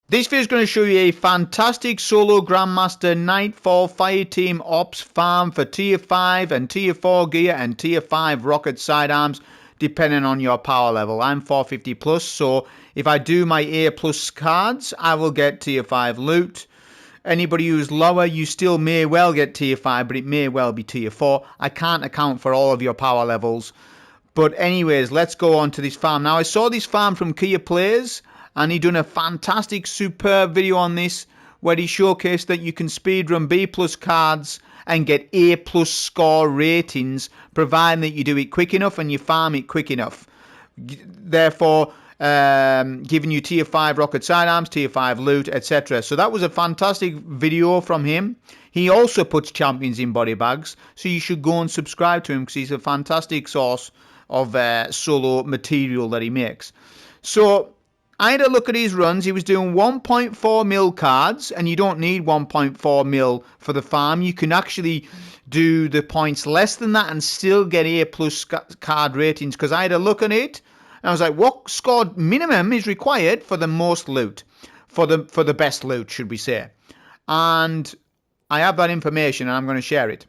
This video is going to show you a fantastic solo Grandmaster Nightfall Fireteam Ops farm for tier 5 and tier 4 gear and tier 5 rocket sidearms depending on your power level. I'm 450 plus, so if I do my A plus cards, I will get tier 5 loot. Anybody who's lower, you still may well get tier 5, but it may well be tier 4. I can't account for all of your power levels. But anyways, let's go on to this farm. Now, I saw this farm from Kia Plays, and he done a fantastic, superb video on this where he showcased that you can speedrun B plus cards and get A plus score ratings, providing that you do it quick enough and you farm it quick enough. Therefore, giving you tier 5 rocket sidearms, tier 5 loot, etc. So that was a fantastic video from him. He also puts champions in body bags, so you should go and subscribe to him because he's a fantastic source of solo material that he makes. So I had a look at his runs. He was doing 1.4 mil cards, and you don't need 1.4 mil for the farm. You can actually do the points less than that and still get A plus card ratings, because I had a look at it and I was like, what score minimum is required for the most loot, for the best loot, should we say? And I have that information and I'm going to share it.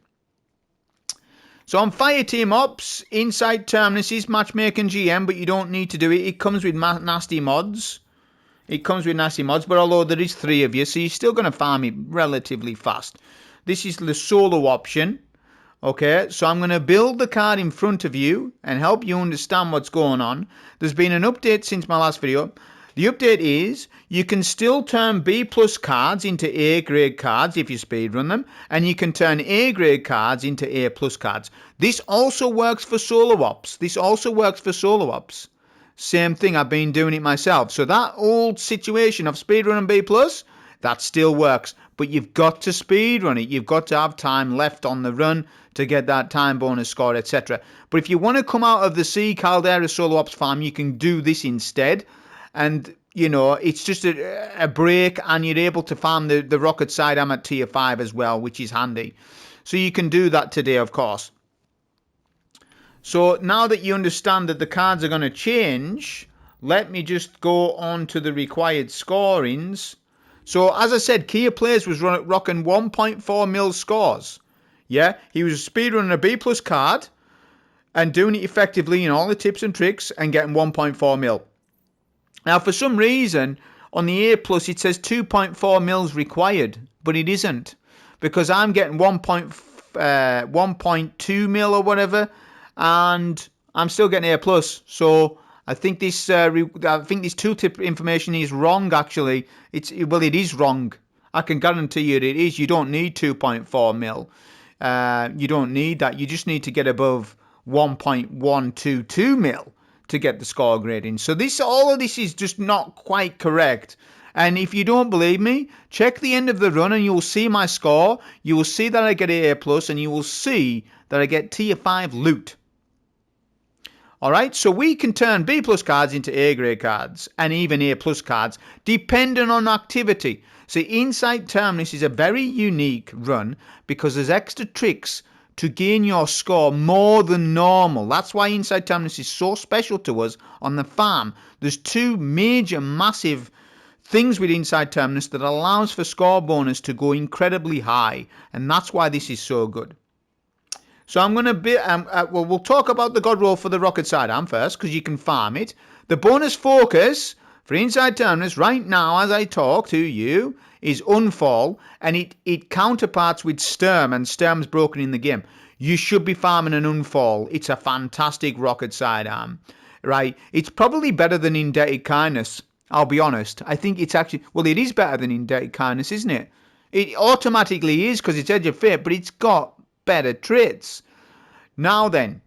So on Fireteam Ops, Inside Terminus is matchmaking GM, but you don't need to do it. It comes with nasty mods. But although there is 3 of you, so you're still going to farm it relatively fast. This is the solo option. Okay, so I'm going to build the card in front of you and help you understand what's going on. There's been an update since my last video. The update is you can still turn B plus cards into A grade cards if you speedrun them, and you can turn A grade cards into A plus cards. This also works for solo ops. Same thing, I've been doing it myself. So that old situation of speedrunning B plus, that still works. But you've got to speedrun it. You've got to have time left on the run to get that time bonus score, etc. But if you want to come out of the C Caldera solo ops farm, you can do this instead. And, you know, it's just a break, and you're able to farm the rocket sidearm at tier 5 as well, which is handy. So you can do that today, of course. So now that you understand that the cards are going to change, let me just go on to the required scorings. So, as I said, Kia Plays was rocking 1.4 mil scores. Yeah, he was speedrunning a B plus card and doing it effectively in all the tips and tricks and getting 1.4 mil. Now, for some reason, on the A plus, it says 2.4 mils required, but it isn't, because I'm getting 1.2 mil or whatever, and I'm still getting A plus. So I think this tooltip information is wrong. Actually, it is wrong. I can guarantee you it is. You don't need 2.4 mil. You don't need that. You just need to get above 1.122 mil to get the score grading. So all of this is just not quite correct. And if you don't believe me, check the end of the run and you'll see my score. You will see that I get A plus, and you will see that I get tier 5 loot. Alright, so we can turn B plus cards into A grade cards and even A plus cards depending on activity. So Inside Terminus is a very unique run because there's extra tricks to gain your score more than normal. That's why Inside Terminus is so special to us on the farm. There's 2 major, massive things with Inside Terminus that allows for score bonus to go incredibly high, and that's why this is so good. So I'm going to we'll talk about the God Roll for the rocket sidearm first, because you can farm it. The bonus focus for Inside Terminus right now, as I talk to you, is Unfall, and it counterparts with Sturm, and Sturm's broken in the game. You should be farming an Unfall. It's a fantastic rocket sidearm, right? It's probably better than Indebted Kindness, I'll be honest. I think it's actually, well, it is better than Indebted Kindness, isn't it? It automatically is because it's Edge of Fate, but it's got better traits. Now then,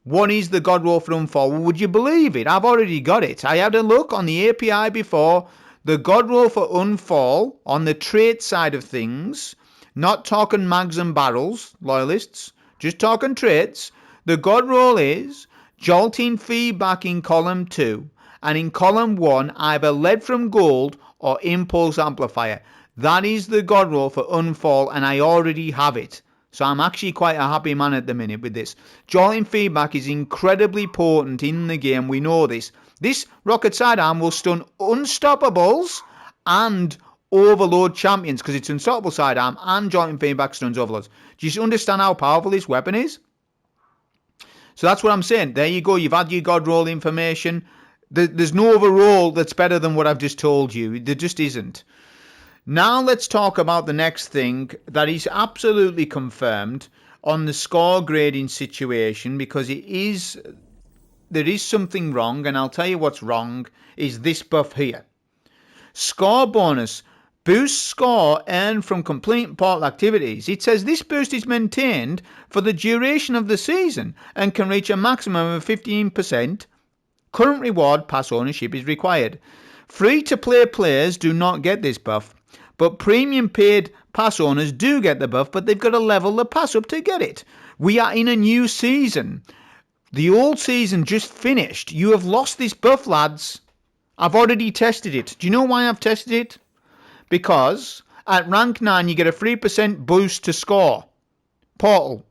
what is the God Roll for Unfall? Well, would you believe it? I've already got it. I had a look on the API before. The God Roll for Unfall on the trait side of things, not talking mags and barrels, loyalists, just talking traits. The God Roll is jolting feedback in column 2, and in column 1 either lead from gold or impulse amplifier. That is the God Roll for Unfall, and I already have it. So I'm actually quite a happy man at the minute with this. Jolting feedback is incredibly potent in the game. We know this. This rocket sidearm will stun unstoppables and overload champions, because it's unstoppable sidearm and joint and feedback stuns overloads. Do you understand how powerful this weapon is? So that's what I'm saying. There you go. You've had your God roll information. There's no other roll that's better than what I've just told you. There just isn't. Now let's talk about the next thing that is absolutely confirmed on the score grading situation, because there is something wrong, and I'll tell you what's wrong is this buff here. Score bonus. Boost score earned from completing portal activities. It says this boost is maintained for the duration of the season and can reach a maximum of 15%. Current reward pass ownership is required. Free-to-play players do not get this buff, but premium paid pass owners do get the buff, but they've got to level the pass up to get it. We are in a new season. The old season just finished. You have lost this buff, lads. I've already tested it. Do you know why I've tested it? Because at rank 9 you get a 3% boost to score. Portal.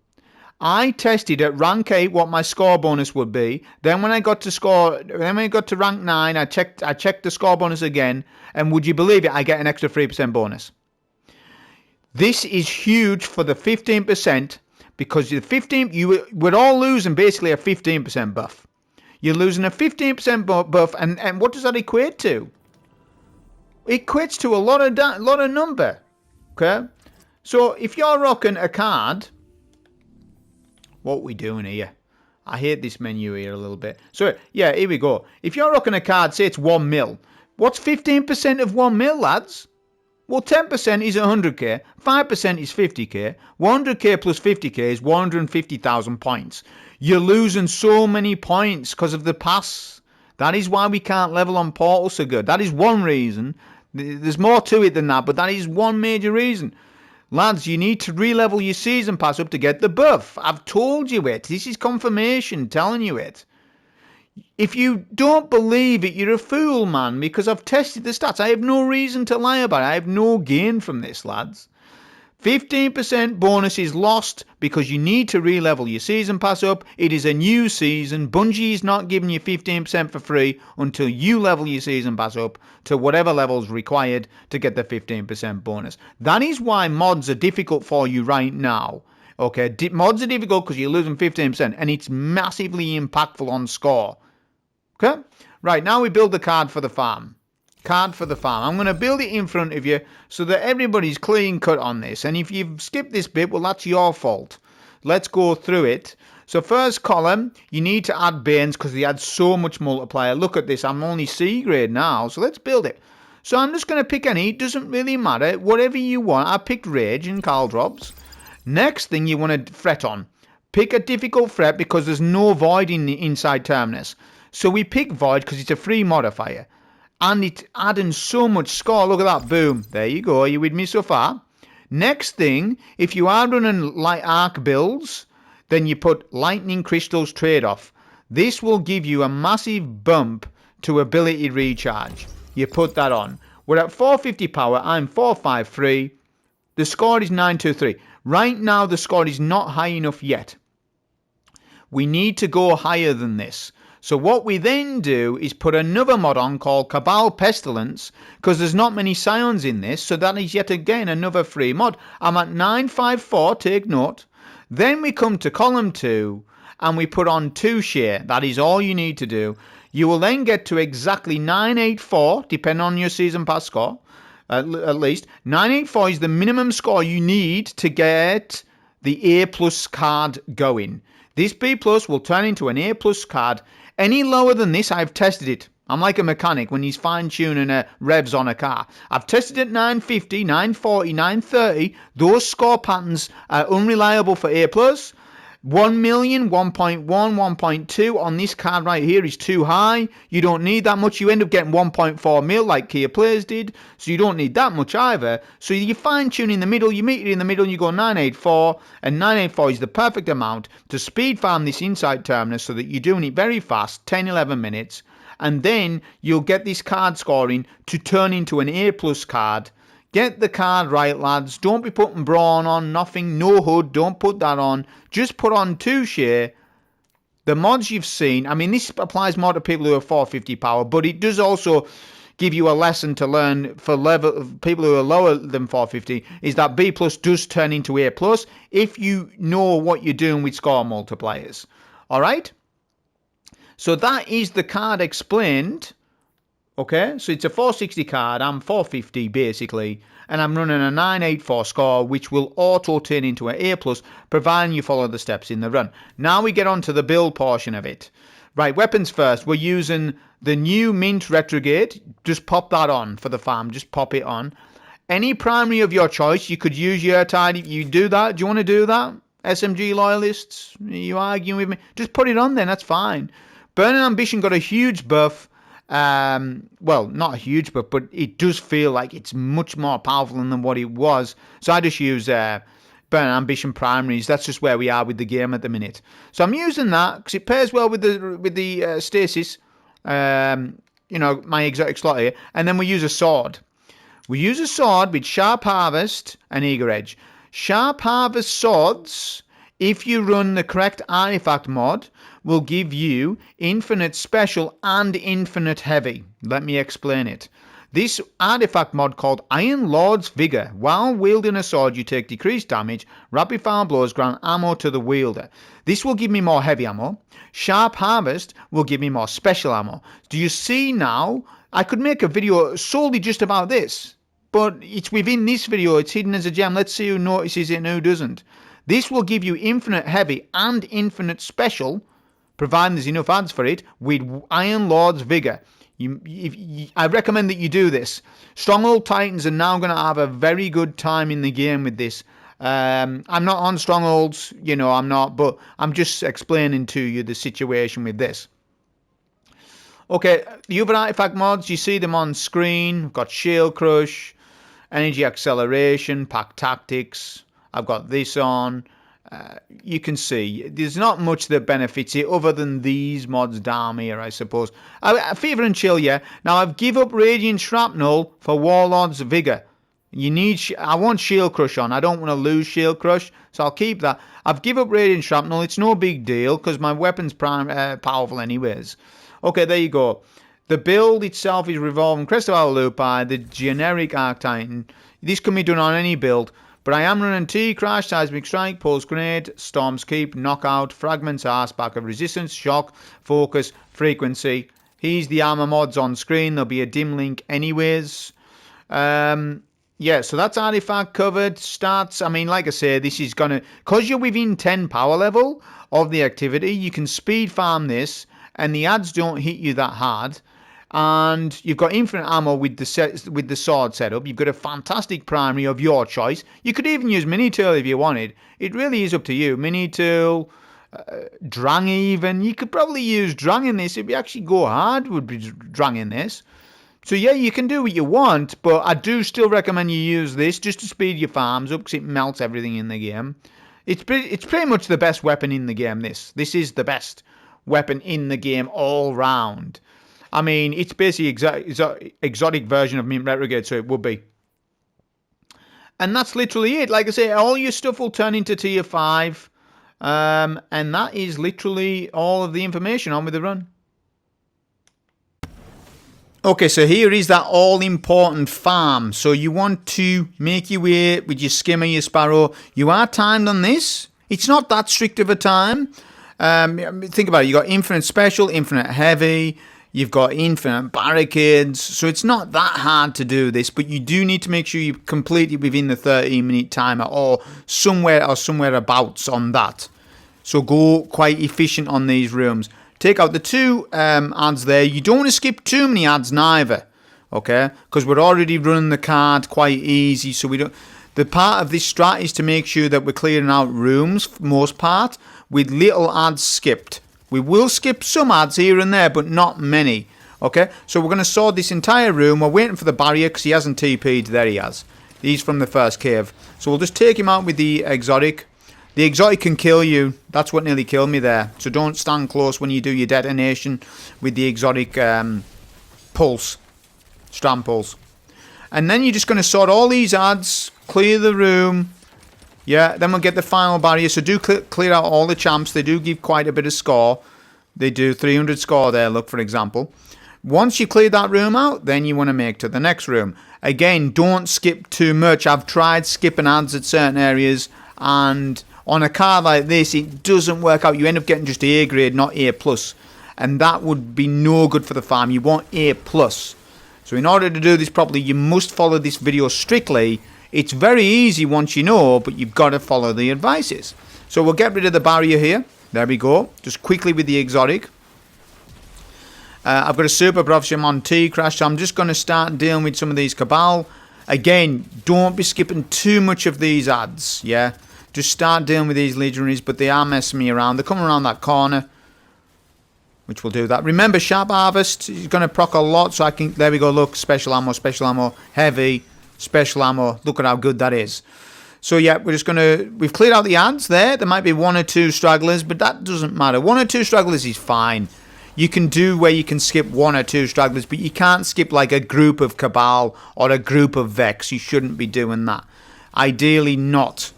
I tested at rank 8 what my score bonus would be. Then when I got to rank 9, I checked the score bonus again, and would you believe it, I get an extra 3% bonus. This is huge for the 15%, because the 15 we're all losing basically a 15% buff. You're losing a 15% buff, and what does that equate to? It equates to a lot of number. Okay? So if you're rocking a card, what are we doing here? I hate this menu here a little bit. So yeah, here we go. If you're rocking a card, say it's 1 mil. What's 15% of 1 mil, lads? Well, 10% is 100k, 5% is 50k, 100k plus 50k is 150,000 points. You're losing so many points because of the pass. That is why we can't level on portal so good. That is one reason. There's more to it than that, but that is one major reason. Lads, you need to re-level your season pass up to get the buff. I've told you it. This is confirmation telling you it. If you don't believe it, you're a fool, man, because I've tested the stats. I have no reason to lie about it. I have no gain from this, lads. 15% bonus is lost because you need to re-level your season pass up. It is a new season. Bungie is not giving you 15% for free until you level your season pass up to whatever level is required to get the 15% bonus. That is why mods are difficult for you right now. Okay, mods are difficult because you're losing 15%, and it's massively impactful on score. Okay, right, now we build the card for the farm. Card for the farm. I'm going to build it in front of you so that everybody's clean cut on this. And if you've skipped this bit, well, that's your fault. Let's go through it. So first column, you need to add Banes because they add so much multiplier. Look at this. I'm only C grade now. So let's build it. So I'm just going to pick any. It doesn't really matter. Whatever you want. I picked Rage and Carl Drops. Next thing you want to fret on. Pick a difficult threat because there's no void in the inside terminus. So we pick Void because it's a free modifier. And it's adding so much score. Look at that. Boom. There you go. Are you with me so far? Next thing, if you are running light arc builds, then you put Lightning Crystals trade-off. This will give you a massive bump to ability recharge. You put that on. We're at 450 power. I'm 453. The score is 923. Right now, the score is not high enough yet. We need to go higher than this. So what we then do is put another mod on called Cabal Pestilence, because there's not many Scions in this, so that is yet again another free mod. I'm at 954, take note. Then we come to column 2, and we put on 2 share. That is all you need to do. You will then get to exactly 984, depending on your season pass score, at least. 984 is the minimum score you need to get the A plus card going. This B plus will turn into an A plus card. Any lower than this, I've tested it. I'm like a mechanic when he's fine-tuning revs on a car. I've tested it 950, 940, 930. Those score patterns are unreliable for A+. 1 million, 1.1, 1.2 on this card right here is too high. You don't need that much. You end up getting 1.4 mil like Kia Players did. So you don't need that much either. So you fine-tune in the middle. You meet it in the middle. You go 984. And 984 is the perfect amount to speed farm this inside terminus so that you're doing it very fast, 10, 11 minutes. And then you'll get this card scoring to turn into an A plus card. Get the card right, lads. Don't be putting brawn on, nothing, no hood. Don't put that on. Just put on 2 share. The mods you've seen, I mean, this applies more to people who are 450 power, but it does also give you a lesson to learn for people who are lower than 450 is that B plus does turn into A plus if you know what you're doing with score multipliers. All right. So that is the card explained. Okay, so it's a 460 card. I'm 450 basically, and I'm running a 984 score, which will auto turn into an A plus, providing you follow the steps in the run. Now we get on to the build portion of it. Right, weapons first. We're using the new Mint Retrograde. Just pop that on for the farm. Just pop it on. Any primary of your choice. You could use your tide. You do that. Do you want to do that? SMG loyalists? Are you arguing with me? Just put it on then. That's fine. Burning Ambition got a huge buff. Well, not a huge buff, but it does feel like it's much more powerful than what it was. So I just use Burning Ambition primaries. That's just where we are with the game at the minute. So I'm using that because it pairs well with the stasis. You know, my exotic slot here, and then we use a sword. We use a sword with Sharp Harvest and Eager Edge. Sharp Harvest swords, if you run the correct artifact mod, will give you infinite special and infinite heavy. Let me explain it. This artifact mod called Iron Lord's Vigor. While wielding a sword, you take decreased damage. Rapid fire blows grant ammo to the wielder. This will give me more heavy ammo. Sharp Harvest will give me more special ammo. Do you see now? I could make a video solely just about this, but it's within this video. It's hidden as a gem. Let's see who notices it and who doesn't. This will give you infinite heavy and infinite special, providing there's enough ads for it, with Iron Lord's Vigor. I recommend that you do this. Stronghold Titans are now going to have a very good time in the game with this. I'm not on Strongholds, you know, I'm not, but I'm just explaining to you the situation with this. Okay, the other artifact mods, you see them on screen. We've got Shield Crush, Energy Acceleration, Pack Tactics. I've got this on. You can see there's not much that benefits it other than these mods down here, I suppose. Fever and Chill, yeah. Now I've give up Radiant Shrapnel for Warlord's Vigor. You need. I want Shield Crush on. I don't want to lose Shield Crush, so I'll keep that. I've give up Radiant Shrapnel. It's no big deal because my weapon's powerful anyways. Okay, there you go. The build itself is Revolving Crest of Lupi, the generic Arctitan. This can be done on any build. But I am running T, Crash, Seismic Strike, Pulse Grenade, Storm's Keep, Knockout, Fragments, Arseback of Resistance, Shock, Focus, Frequency. Here's the armor mods on screen. There'll be a dim link anyways. Yeah, so that's artifact covered. Stats, I mean, like I say, this is going to... Because you're within 10 power level of the activity, you can speed farm this, and the ads don't hit you that hard. And you've got infinite ammo with the sword setup. You've got a fantastic primary of your choice. You could even use mini tool if you wanted. It really is up to you. Mini tool, Drang even. You could probably use Drang in this. If you actually go hard, would be Drang in this. So yeah, you can do what you want, but I do still recommend you use this just to speed your farms up because it melts everything in the game. It's pretty much the best weapon in the game. This is the best weapon in the game all round. I mean, it's basically exotic version of Mint Retrograde, so it would be. And that's literally it. Like I say, all your stuff will turn into tier 5. And that is literally all of the information on with the run. Okay, so here is that all-important farm. So you want to make your way with your skimmer, your sparrow. You are timed on this. It's not that strict of a time. Think about it. You got infinite special, infinite heavy. You've got infinite barricades, so it's not that hard to do this, but you do need to make sure you complete it within the 13-minute timer or somewhere abouts on that. So go quite efficient on these rooms. Take out the 2 ads there. You don't want to skip too many ads neither, okay? Because we're already running the card quite easy, so we don't... The part of this strat is to make sure that we're clearing out rooms, for the most part, with little ads skipped. We will skip some ads here and there, but not many. Okay, so we're going to sword this entire room. We're waiting for the barrier because he hasn't TP'd. There he has. He's from the first cave. So we'll just take him out with the exotic. The exotic can kill you. That's what nearly killed me there. So don't stand close when you do your detonation with the exotic pulse. Strand pulse. And then you're just going to sword all these ads. Clear the room. Yeah, then we'll get the final barrier. So do clear out all the champs. They do give quite a bit of score. They do 300 score there, look, for example. Once you clear that room out, then you want to make to the next room. Again, don't skip too much. I've tried skipping ads at certain areas, and on a card like this, it doesn't work out. You end up getting just A grade, not A plus. And that would be no good for the farm. You want A plus. So in order to do this properly, you must follow this video strictly. It's very easy once you know, but you've got to follow the advices. So we'll get rid of the barrier here. There we go. Just quickly with the exotic. I've got a super prophecy on T-Crash, so I'm just going to start dealing with some of these Cabal. Again, don't be skipping too much of these ads, yeah? Just start dealing with these legionaries, but they are messing me around. They're coming around that corner, which will do that. Remember, Sharp Harvest is going to proc a lot, so I can... There we go, look, special ammo, heavy, special ammo. Look at how good that is. So, yeah, we're just going to... We've cleared out the ads there. There might be 1 or 2 stragglers, but that doesn't matter. 1 or 2 stragglers is fine. You can do where you can skip 1 or 2 stragglers, but you can't skip like a group of Cabal or a group of Vex. You shouldn't be doing that. Ideally not.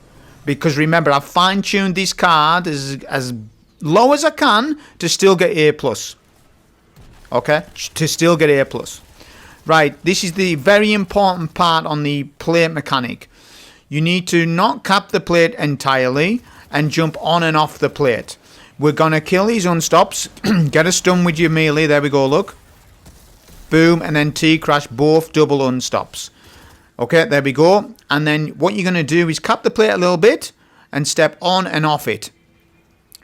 Because remember, I've fine-tuned this card as low as I can to still get A+. Okay? To still get A+. Right, this is the very important part on the plate mechanic. You need to not cap the plate entirely and jump on and off the plate. We're going to kill these unstops. Get a stun with your melee. There we go, look. Boom, and then T-Crash, both double unstops. Okay, there we go. And then what you're going to do is cap the plate a little bit and step on and off it.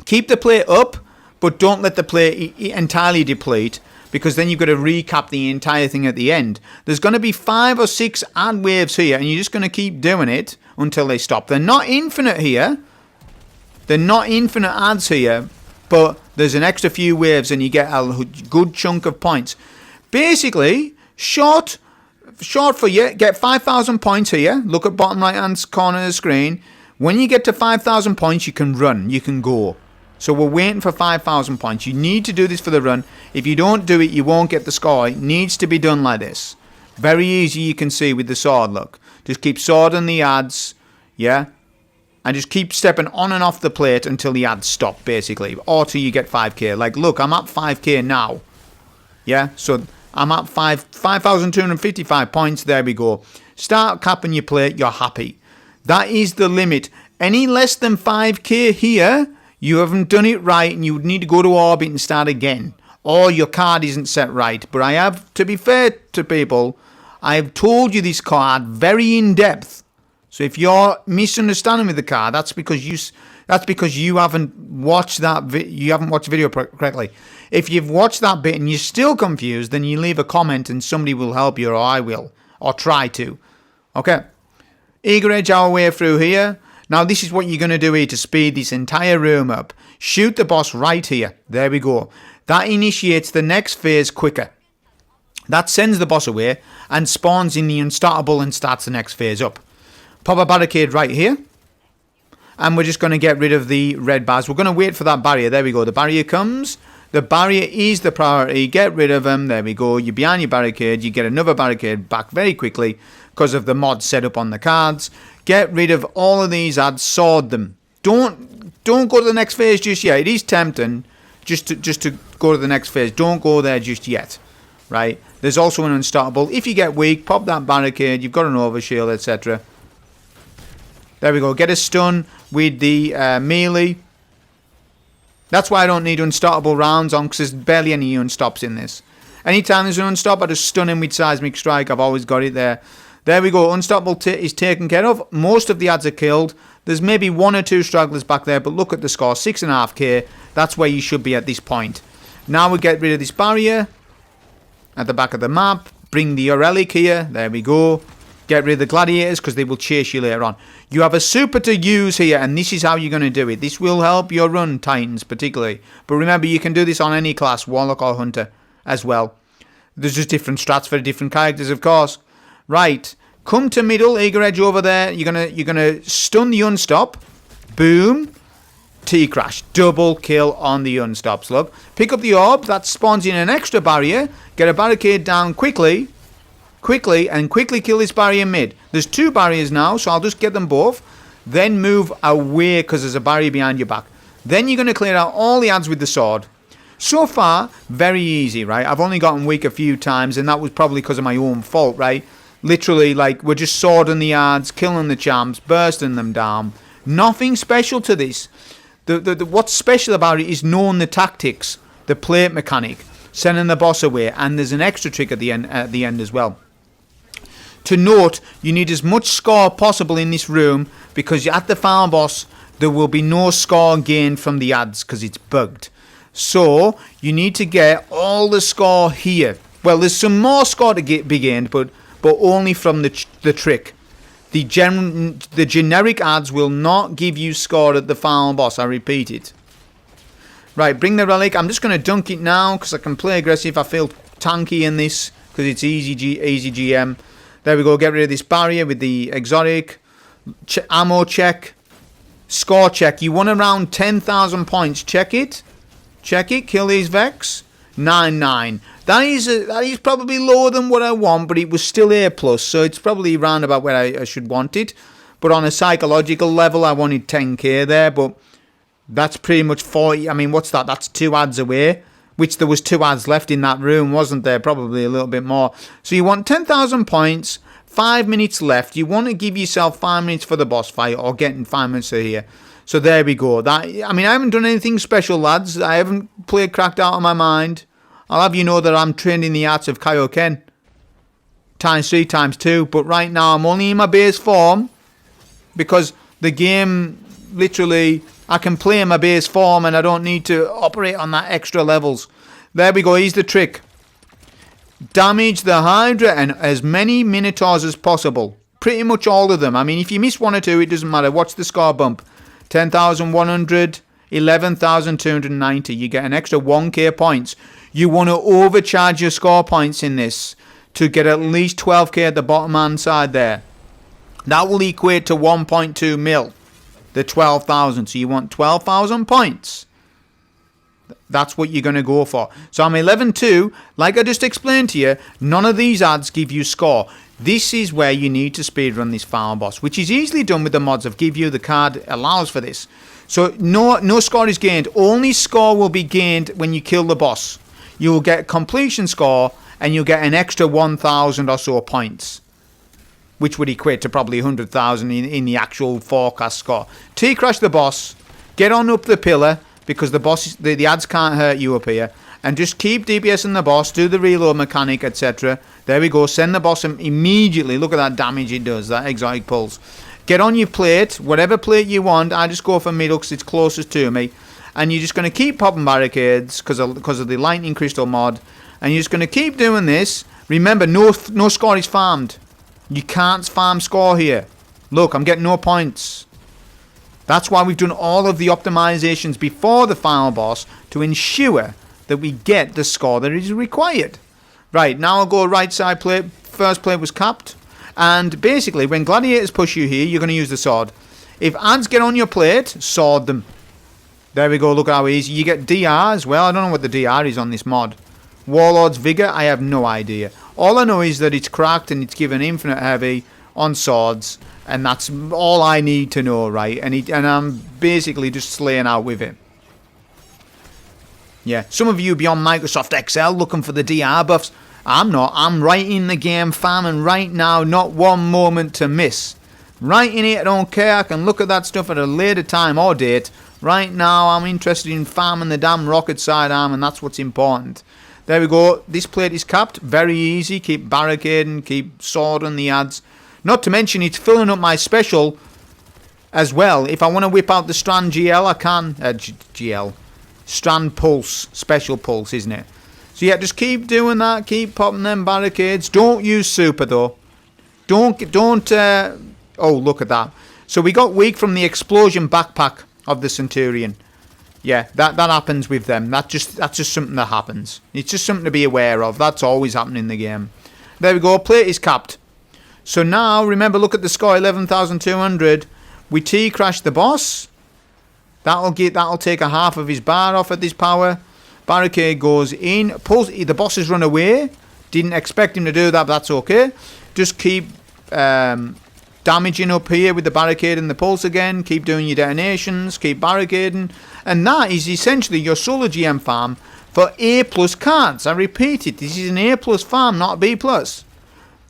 Keep the plate up, but don't let the plate entirely deplete, because then you've got to recap the entire thing at the end. There's going to be 5 or 6 ad waves here, and you're just going to keep doing it until they stop. They're not infinite here. They're not infinite ads here, but there's an extra few waves and you get a good chunk of points. Basically, short for you, get 5,000 points here. Look at bottom right hand corner of the screen. When you get to 5,000 points, you can run, you can go. So we're waiting for 5,000 points. You need to do this for the run. If you don't do it, you won't get the score. It needs to be done like this. Very easy, you can see with the sword, look. Just keep swording the ads, yeah? And just keep stepping on and off the plate until the ads stop, basically. Or till you get 5k. Like, look, I'm at 5k now. Yeah, so I'm at 5,255 points. There we go. Start capping your plate, you're happy. That is the limit. Any less than 5k here, you haven't done it right, and you would need to go to Orbit and start again. Or your card isn't set right. But I have, to be fair to people, I have told you this card very in depth. So if you're misunderstanding with the card, that's because you haven't watched you haven't watched the video correctly. If you've watched that bit and you're still confused, then you leave a comment and somebody will help you, or I will, or try to. Okay. Eager edge our way through here. Now this is what you're going to do here to speed this entire room up. Shoot the boss right here. There we go. That initiates the next phase quicker. That sends the boss away and spawns in the unstartable and starts the next phase up. Pop a barricade right here. And we're just going to get rid of the red bars. We're going to wait for that barrier. There we go. The barrier comes. The barrier is the priority. Get rid of them. There we go. You're behind your barricade. You get another barricade back very quickly because of the mod set up on the cards. Get rid of all of these ads. Sword them. Don't go to the next phase just yet. It is tempting just to go to the next phase. Don't go there just yet. Right? There's also an unstartable. If you get weak, pop that barricade. You've got an overshield, etc. There we go. Get a stun with the melee. That's why I don't need unstartable rounds on, because there's barely any unstops in this. Anytime there's an unstop, I just stun him with Seismic Strike. I've always got it there. There we go. Unstoppable is taken care of. Most of the ads are killed. There's maybe 1 or 2 stragglers back there, but look at the score. 6.5k. That's where you should be at this point. Now we get rid of this barrier at the back of the map. Bring the relic here. There we go. Get rid of the gladiators because they will chase you later on. You have a super to use here, and this is how you're going to do it. This will help your run, Titans, particularly. But remember, you can do this on any class, Warlock or Hunter, as well. There's just different strats for different characters, of course. Right, come to middle, Eager Edge over there. You're gonna stun the unstop. Boom. T-Crash. Double kill on the unstops, look. Pick up the orb. That spawns in an extra barrier. Get a barricade down quickly. And quickly kill this barrier mid. There's 2 barriers now, so I'll just get them both. Then move away because there's a barrier behind your back. Then you're going to clear out all the ads with the sword. So far, very easy, right? I've only gotten weak a few times, and that was probably because of my own fault, right? Literally, like, we're just swording the yards, killing the champs, bursting them down. Nothing special to this. What's special about it is knowing the tactics, the plate mechanic, sending the boss away, and there's an extra trick at the end as well. To note, you need as much score possible in this room, because at the final boss, there will be no score gained from the ads, because it's bugged. So, you need to get all the score here. Well, there's some more score to be gained, but only from the trick. The generic ads will not give you score at the final boss, I repeat it. Right, bring the relic. I'm just going to dunk it now, because I can play aggressive. I feel tanky in this, because it's easy GM. There we go, get rid of this barrier with the exotic. Ammo check. Score check. You want around 10,000 points. Check it. Check it. Kill these Vex. 9-9. That is probably lower than what I want, but it was still A+, so it's probably around about where I should want it. But on a psychological level, I wanted 10k there, but that's pretty much 40. I mean, what's that? That's 2 ads away, which there was 2 ads left in that room, wasn't there? Probably a little bit more. So you want 10,000 points, 5 minutes left. You want to give yourself 5 minutes for the boss fight, or getting 5 minutes here. So there we go. I haven't done anything special, lads. I haven't played cracked out of my mind. I'll have you know that I'm trained in the arts of Kaioken. ×3, ×2. But right now, I'm only in my base form, because the game, literally, I can play in my base form, and I don't need to operate on that extra levels. There we go. Here's the trick. Damage the Hydra and as many Minotaurs as possible. Pretty much all of them. I mean, if you miss 1 or 2, it doesn't matter. Watch the score bump. 10,100, 11,290. You get an extra 1k points. You want to overcharge your score points in this to get at least 12k at the bottom hand side there. That will equate to 1.2 mil. The 12,000. So you want 12,000 points. That's what you're going to go for. So I'm 11-2. Like I just explained to you, none of these ads give you score. This is where you need to speedrun this final boss, which is easily done with the mods of Give You. The card allows for this. So no score is gained. Only score will be gained when you kill the boss. You'll get completion score, and you'll get an extra 1,000 or so points, which would equate to probably 100,000 in the actual forecast score. T-crash the boss. Get on up the pillar, because the ads can't hurt you up here. And just keep DPSing the boss, do the reload mechanic, etc. There we go. Send the boss immediately. Look at that damage it does, that exotic pulse. Get on your plate, whatever plate you want. I just go for middle because it's closest to me. And you're just going to keep popping barricades because of the lightning crystal mod. And you're just going to keep doing this. Remember, no score is farmed. You can't farm score here. Look, I'm getting no points. That's why we've done all of the optimizations before the final boss to ensure that we get the score that is required. Right, now I'll go right side plate. First plate was capped. And basically, when gladiators push you here, you're going to use the sword. If ads get on your plate, sword them. There we go, look how easy. You get DR as well. I don't know what the DR is on this mod. Warlord's Vigor, I have no idea. All I know is that it's cracked and it's given infinite heavy on swords. And that's all I need to know, right? And I'm basically just slaying out with it. Yeah, some of you beyond Microsoft Excel looking for the DR buffs. I'm not. I'm right in the game, farming right now. Not one moment to miss. Right in it, I don't care. I can look at that stuff at a later time or date. Right now, I'm interested in farming the damn rocket sidearm, and that's what's important. There we go. This plate is capped. Very easy. Keep barricading. Keep swording the ads. Not to mention, it's filling up my special as well. If I want to whip out the Strand GL, I can. GL. Strand Pulse. Special Pulse, isn't it? So yeah, just keep doing that. Keep popping them barricades. Don't use super, though. Don't. Oh, look at that. So we got weak from the explosion backpack of the Centurion. Yeah, that happens with them. That's just something that happens. It's just something to be aware of. That's always happening in the game. There we go. Plate is capped. So now, remember, look at the score, 11,200. We T-crash the boss. That'll take a half of his bar off at this power. Barricade goes in. Pulls. The boss has run away. Didn't expect him to do that, but that's okay. Just keep damaging up here with the barricade and the pulse again. Keep doing your detonations. Keep barricading. And that is essentially your solo GM farm for A plus cards. I repeat it, this is an A plus farm, not a B plus.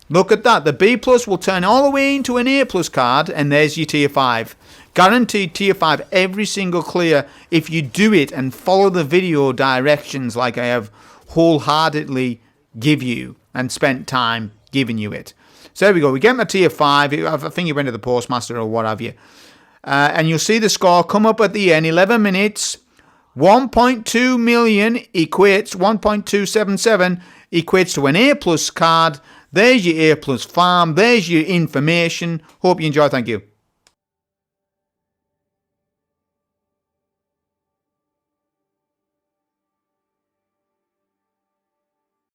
Look at that, the B plus will turn all the way into an A plus card, and there's your tier 5. Guaranteed tier 5 every single clear if you do it and follow the video directions like I have wholeheartedly give you and spent time giving you it. So there we go, we get my tier 5, I think you went to the postmaster or what have you. And you'll see the score come up at the end, 11 minutes, 1.2 million equates, 1.277 equates to an A plus card. There's your A plus farm, there's your information. Hope you enjoy, thank you.